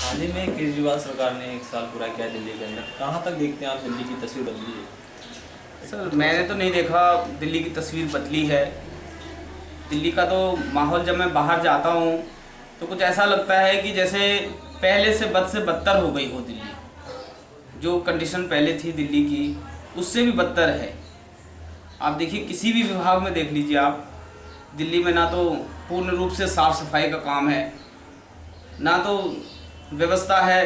हाल ही में केजरीवाल सरकार ने 1 साल पूरा किया दिल्ली के अंदर। कहाँ तक देखते हैं आप दिल्ली की तस्वीर बदली है? सर मैंने तो नहीं देखा दिल्ली की तस्वीर बदली है। दिल्ली का तो माहौल जब मैं बाहर जाता हूँ तो कुछ ऐसा लगता है कि जैसे पहले से बद से बदतर हो गई हो दिल्ली। जो कंडीशन पहले थी दिल्ली की उससे भी बदतर है। आप देखिए किसी भी विभाग में देख लीजिए आप, दिल्ली में ना तो पूर्ण रूप से साफ़ सफाई का काम है, ना तो व्यवस्था है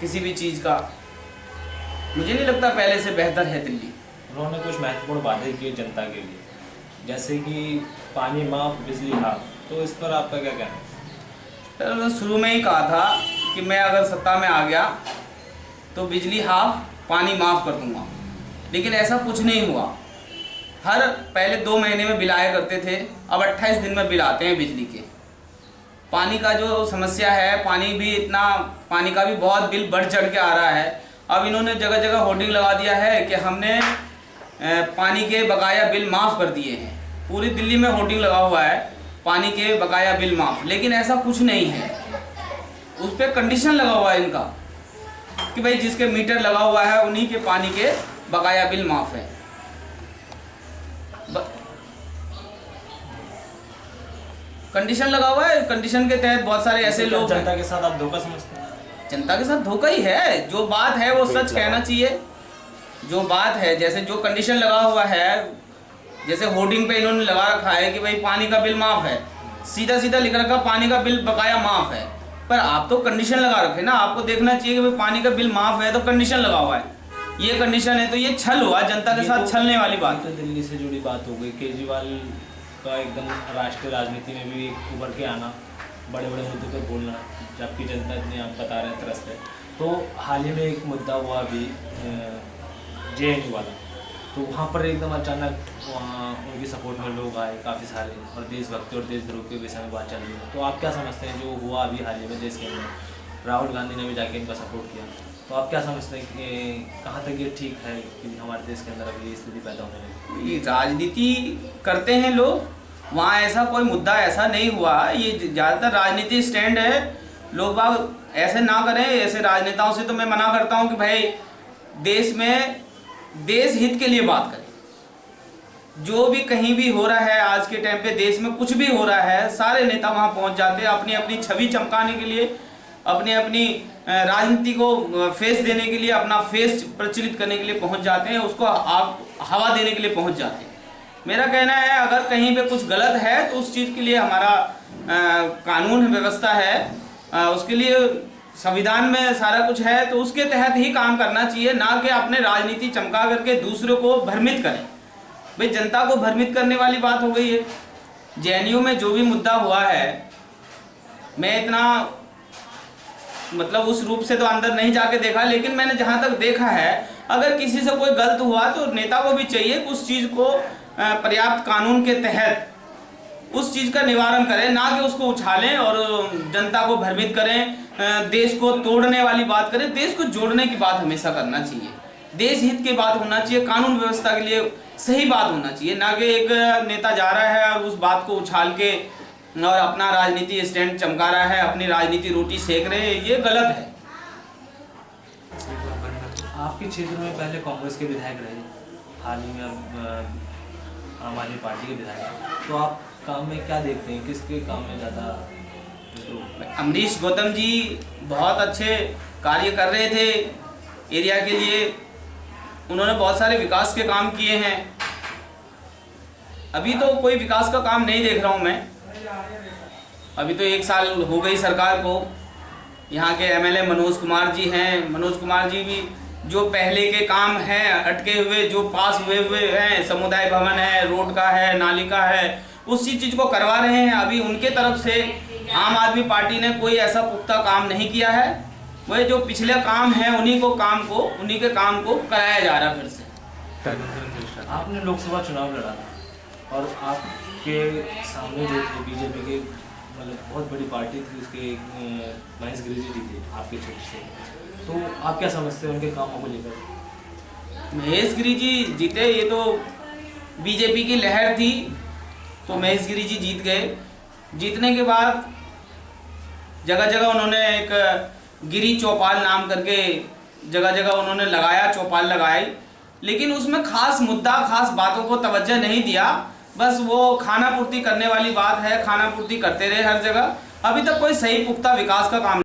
किसी भी चीज़ का। मुझे नहीं लगता पहले से बेहतर है दिल्ली। उन्होंने कुछ महत्वपूर्ण वादे किए जनता के लिए, जैसे कि पानी माफ, बिजली हाफ। तो इस पर आपका क्या कहना है? सर मैं शुरू में ही कहा था कि मैं अगर सत्ता में आ गया तो बिजली हाफ, पानी माफ़ कर दूंगा, लेकिन ऐसा कुछ नहीं हुआ। हर पहले 2 महीने में बिल आया करते थे, अब 28 दिन में बिल आते हैं बिजली के। पानी का जो समस्या है, पानी का भी बहुत बिल बढ़ चढ़ के आ रहा है। अब इन्होंने जगह जगह होर्डिंग लगा दिया है कि हमने पानी के बकाया बिल माफ़ कर दिए हैं। पूरी दिल्ली में होर्डिंग लगा हुआ है पानी के बकाया बिल माफ़, लेकिन ऐसा कुछ नहीं है। उस पर कंडीशन लगा हुआ है इनका कि भाई जिसके मीटर लगा हुआ है उन्हीं के पानी के बकाया बिल माफ़ है। कंडीशन लगा हुआ है, कंडीशन के तहत बहुत सारे ऐसे लोग जनता के साथ आप धोखा समझते हैं? जनता के साथ धोखा ही है। जो बात है वो सच कहना चाहिए। जो बात है, जैसे जो कंडीशन लगा हुआ है, जैसे होर्डिंग पे इन्होंने लगा रखा है कि भाई पानी का बिल माफ़ है, सीधा सीधा लिख रखा पानी का बिल बकाया माफ़ है। पर आप तो कंडीशन लगा रखे ना, आपको देखना चाहिए कि भाई पानी का बिल माफ़ है तो कंडीशन लगा हुआ है। ये कंडीशन है तो ये छल हुआ, जनता के साथ छलने वाली बात है। तो दिल्ली से जुड़ी बात हो गई, केजरीवाल का एकदम राष्ट्रीय राजनीति में भी एक उभर के आना, बड़े बड़े मुद्दों पर बोलना, जबकि जनता इतनी आप बता रहे हैं त्रस्त है। तो हाल ही में एक मुद्दा हुआ अभी JNU वाला, तो वहाँ पर एकदम अचानक वहाँ उनकी सपोर्ट में लोग आए काफ़ी सारे, और देशभक्ति और देशद्रोह के विषय में बात चल रही है। तो आप क्या समझते हैं जो हुआ अभी हाल ही में देश के अंदर? राहुल गांधी ने भी जाके इनका सपोर्ट किया, तो आप क्या समझते हैं कि कहाँ तक ये ठीक है कि हमारे देश के अंदर अभी ये स्थिति पैदा होने लगी? ये राजनीति करते हैं लोग, वहाँ ऐसा कोई मुद्दा ऐसा नहीं हुआ। ये ज़्यादातर राजनीति स्टैंड है। लोग बाग ऐसे ना करें, ऐसे राजनेताओं से तो मैं मना करता हूँ कि भाई देश में देश हित के लिए बात करें। जो भी कहीं भी हो रहा है आज के टाइम पे, देश में कुछ भी हो रहा है, सारे नेता वहाँ पहुँच जाते हैं अपनी अपनी छवि चमकाने के लिए, अपनी अपनी राजनीति को फेस देने के लिए, अपना फेस प्रचलित करने के लिए पहुँच जाते हैं, उसको आप हवा देने के लिए पहुँच जाते हैं। मेरा कहना है अगर कहीं पे कुछ गलत है तो उस चीज़ के लिए हमारा कानून व्यवस्था है, उसके लिए संविधान में सारा कुछ है, तो उसके तहत ही काम करना चाहिए, ना कि अपने राजनीति चमका करके दूसरों को भ्रमित करें। भाई जनता को भ्रमित करने वाली बात हो गई है। JNU में जो भी मुद्दा हुआ है, मैं इतना मतलब उस रूप से तो अंदर नहीं जाके देखा, लेकिन मैंने जहाँ तक देखा है, अगर किसी से कोई गलत हुआ तो नेता को भी चाहिए कि उस चीज़ को पर्याप्त कानून के तहत उस चीज़ का निवारण करें, ना कि उसको उछालें और जनता को भ्रमित करें, देश को तोड़ने वाली बात करें। देश को जोड़ने की बात हमेशा करना चाहिए, देश हित की बात होना चाहिए, कानून व्यवस्था के लिए सही बात होना चाहिए, ना कि एक नेता जा रहा है और उस बात को उछाल के और अपना राजनीति स्टैंड चमका रहा है, अपनी राजनीति रोटी सेक रहे हैं। ये गलत है। आपके क्षेत्र में पहले कांग्रेस के विधायक रहे, हाल ही में अब आम आदमी पार्टी के विधायक हैं, तो आप काम में क्या देखते हैं, किसके काम में ज़्यादा? अमरीश गौतम जी बहुत अच्छे कार्य कर रहे थे एरिया के लिए, उन्होंने बहुत सारे विकास के काम किए हैं। अभी तो कोई विकास का काम नहीं देख रहा हूँ मैं। अभी तो 1 साल हो गई सरकार को। यहाँ के MLA मनोज कुमार जी हैं, मनोज कुमार जी भी जो पहले के काम हैं अटके हुए, जो पास हुए हैं, समुदाय भवन है, रोड का है, नाली का है, उसी चीज़ को करवा रहे हैं। अभी उनके तरफ से आम आदमी पार्टी ने कोई ऐसा पुख्ता काम नहीं किया है। वह जो पिछले काम है उन्हीं के काम को कराया जा रहा है फिर से। आपने लोकसभा चुनाव लड़ा था और आपके सामने जो थे BJP के, मतलब बहुत बड़ी पार्टी थी, उसके महेश गिरी जी थे आपके क्षेत्र से, तो आप क्या समझते हैं उनके कामों को लेकर? महेश गिरी जी जीते, ये तो BJP की लहर थी तो महेश गिरी जी जीत गए। जीतने के बाद जगह जगह उन्होंने एक गिरी चौपाल नाम करके जगह जगह उन्होंने लगाया, चौपाल लगाई, लेकिन उसमें खास मुद्दा, खास बातों को तवज्जो नहीं दिया। बस वो खाना पूर्ति करने वाली बात है, खाना पूर्ति करते रहे हर जगह। अभी तक कोई सही पुख्ता विकास का काम